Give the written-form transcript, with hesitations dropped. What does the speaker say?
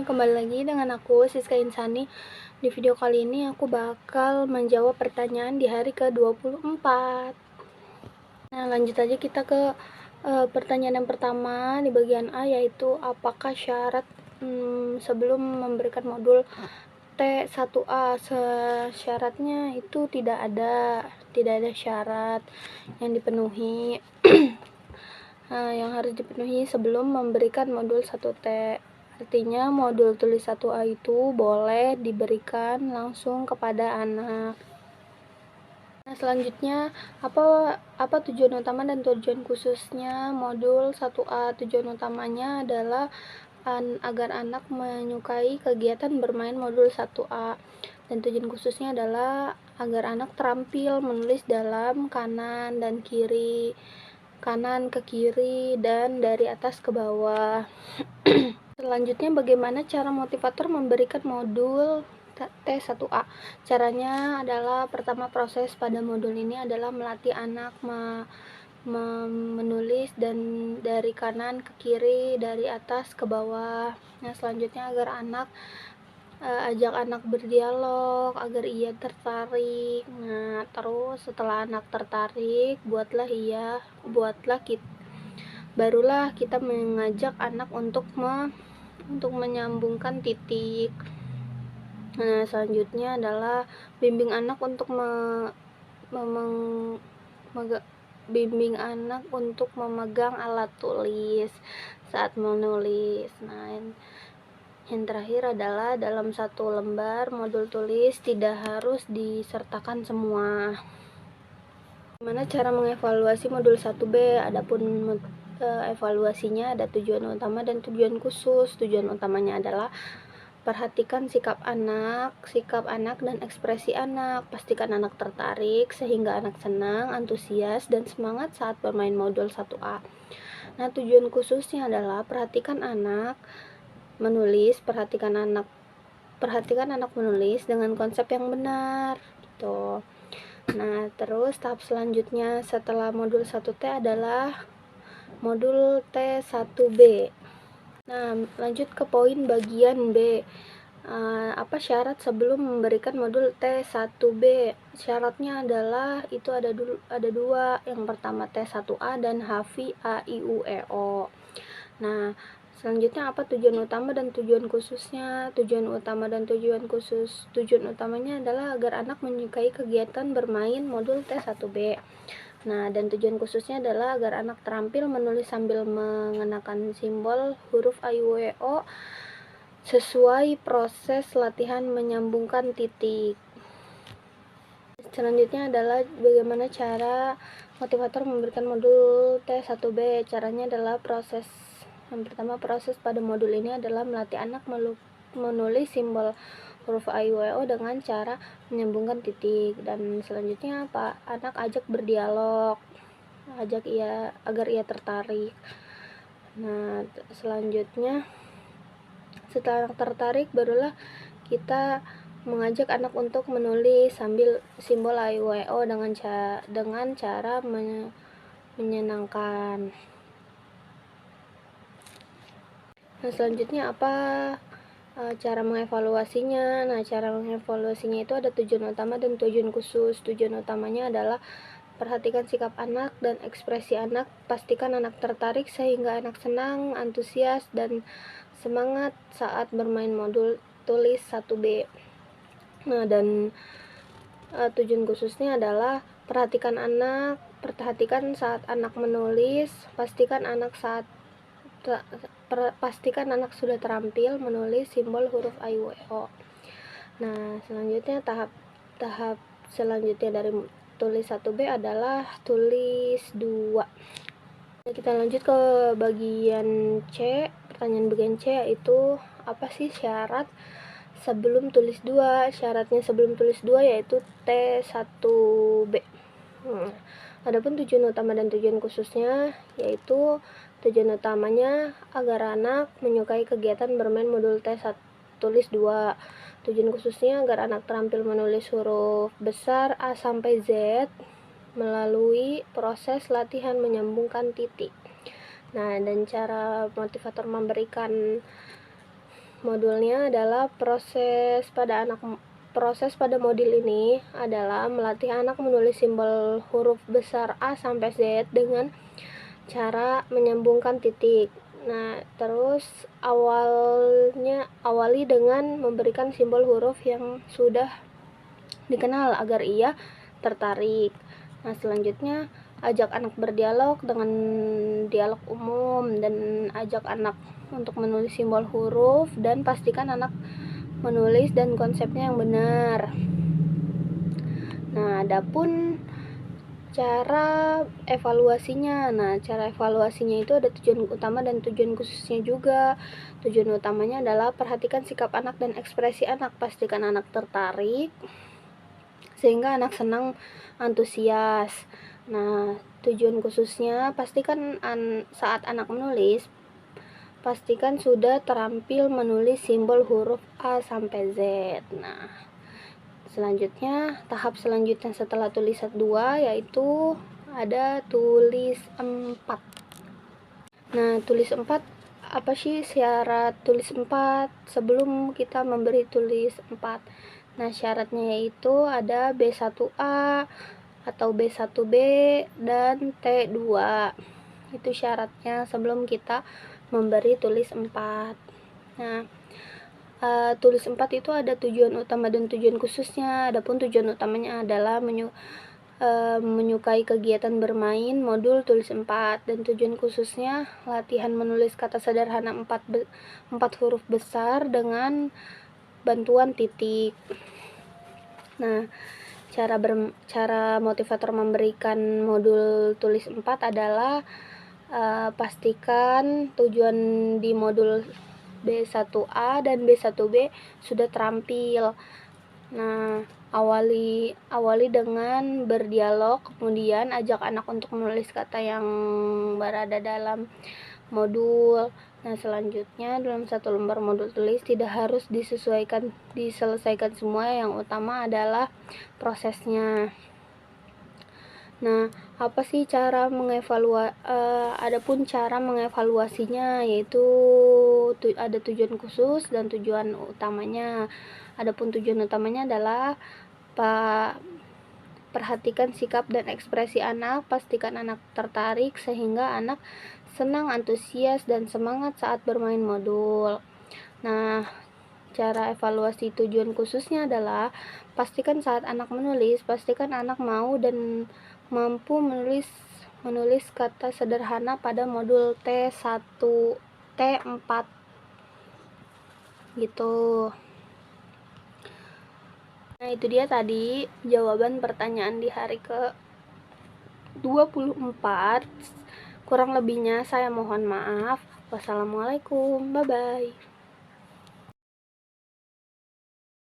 kembali lagi dengan aku Siska Insani. Di video kali ini aku bakal menjawab pertanyaan di hari ke-24. Nah, lanjut aja kita ke pertanyaan yang pertama di bagian A, yaitu apakah syarat sebelum memberikan modul T1A. Syaratnya itu tidak ada syarat yang dipenuhi. Yang harus dipenuhi sebelum memberikan modul 1T. Artinya modul tulis 1A itu boleh diberikan langsung kepada anak. Nah, selanjutnya apa tujuan utama dan tujuan khususnya modul 1A? Tujuan utamanya adalah agar anak menyukai kegiatan bermain modul 1A, dan tujuan khususnya adalah agar anak terampil menulis dalam kanan ke kiri dan dari atas ke bawah. Selanjutnya, bagaimana cara motivator memberikan modul T1A? Caranya adalah, pertama, proses pada modul ini adalah melatih anak menulis dan dari kanan ke kiri, dari atas ke bawah. Nah, selanjutnya ajak anak berdialog agar ia tertarik. Nah, terus setelah anak tertarik, barulah kita mengajak anak untuk menyambungkan titik. Nah, selanjutnya adalah bimbing anak untuk memegang alat tulis saat menulis. Nah, yang terakhir adalah dalam satu lembar modul tulis tidak harus disertakan semua. Bagaimana cara mengevaluasi modul 1B? Adapun evaluasinya ada tujuan utama dan tujuan khusus. Tujuan utamanya adalah perhatikan sikap anak dan ekspresi anak. Pastikan anak tertarik sehingga anak senang, antusias, dan semangat saat bermain modul 1A. Nah, tujuan khususnya adalah perhatikan anak menulis, perhatikan anak menulis dengan konsep yang benar gitu. Nah, terus tahap selanjutnya setelah modul 1T adalah modul T1B. Nah, lanjut ke poin bagian B. Apa syarat sebelum memberikan modul T1B? Syaratnya adalah itu ada dua. Yang pertama T1A dan HAVI A I U E O. Nah, selanjutnya apa tujuan utama dan tujuan khususnya? Tujuan utama dan tujuan khusus. Tujuan utamanya adalah agar anak menyukai kegiatan bermain modul T1B. Nah, dan tujuan khususnya adalah agar anak terampil menulis sambil mengenakan simbol huruf A, I, U, E, O sesuai proses latihan menyambungkan titik. Selanjutnya adalah bagaimana cara motivator memberikan modul T1B. Caranya adalah yang pertama, proses pada modul ini adalah melatih anak menulis simbol huruf A, I, U, E, O dengan cara menyambungkan titik. Dan selanjutnya anak ajak berdialog, agar ia tertarik. Nah, selanjutnya setelah anak tertarik, barulah kita mengajak anak untuk menulis sambil simbol A, I, U, E, O dengan cara menyenangkan. Nah, selanjutnya apa cara mengevaluasinya? Nah, cara mengevaluasinya itu ada tujuan utama dan tujuan khusus. Tujuan utamanya adalah perhatikan sikap anak dan ekspresi anak. Pastikan anak tertarik sehingga anak senang, antusias, dan semangat saat bermain modul tulis 1B. Nah, dan tujuan khususnya adalah perhatikan saat anak menulis. Pastikan anak sudah terampil menulis simbol huruf A, I, U, E, O. Nah, selanjutnya tahap selanjutnya dari tulis 1B adalah tulis 2. Nah, kita lanjut ke bagian C. Pertanyaan bagian C yaitu apa sih syarat sebelum tulis 2? Syaratnya sebelum tulis 2 yaitu T1B. Adapun tujuan utama dan tujuan khususnya yaitu tujuan utamanya agar anak menyukai kegiatan bermain modul tulis 2. Tujuan khususnya agar anak terampil menulis huruf besar A sampai Z melalui proses latihan menyambungkan titik. Nah, dan cara motivator memberikan modulnya adalah proses pada modul ini adalah melatih anak menulis simbol huruf besar A sampai Z dengan cara menyambungkan titik. Nah, terus awali dengan memberikan simbol huruf yang sudah dikenal agar ia tertarik. Nah, selanjutnya ajak anak berdialog dengan dialog umum dan ajak anak untuk menulis simbol huruf dan pastikan anak menulis dan konsepnya yang benar. Nah, adapun cara evaluasinya. Nah, cara evaluasinya itu ada tujuan utama dan tujuan khususnya juga. Tujuan utamanya adalah perhatikan sikap anak dan ekspresi anak, pastikan anak tertarik sehingga anak senang, antusias. Nah, tujuan khususnya pastikan saat anak menulis, pastikan sudah terampil menulis simbol huruf A sampai Z. Nah, selanjutnya, tahap selanjutnya setelah tulis 2 yaitu ada tulis 4. Nah, tulis 4 apa sih syarat tulis 4 sebelum kita memberi tulis 4? Nah, syaratnya yaitu ada B1A atau B1B dan T2. Itu syaratnya sebelum kita memberi tulis 4. Nah, tulis 4 itu ada tujuan utama dan tujuan khususnya. Adapun tujuan utamanya adalah menyukai kegiatan bermain modul tulis 4, dan tujuan khususnya latihan menulis kata sederhana 4 huruf besar dengan bantuan titik. Nah, cara motivator memberikan modul tulis 4 adalah pastikan tujuan di modul B1A dan B1B sudah terampil. Nah, awali dengan berdialog, kemudian ajak anak untuk menulis kata yang berada dalam modul. Nah, selanjutnya dalam satu lembar modul tulis tidak harus diselesaikan semua, yang utama adalah prosesnya. Nah, apa sih cara adapun cara mengevaluasinya yaitu ada tujuan khusus dan tujuan utamanya. Adapun tujuan utamanya adalah perhatikan sikap dan ekspresi anak, pastikan anak tertarik sehingga anak senang, antusias, dan semangat saat bermain modul. Nah, cara evaluasi tujuan khususnya adalah pastikan saat anak menulis, pastikan anak mau dan mampu menulis kata sederhana pada modul T1, T4 gitu. Nah, itu dia tadi jawaban pertanyaan di hari ke-24. Kurang lebihnya saya mohon maaf. Wassalamualaikum, bye-bye.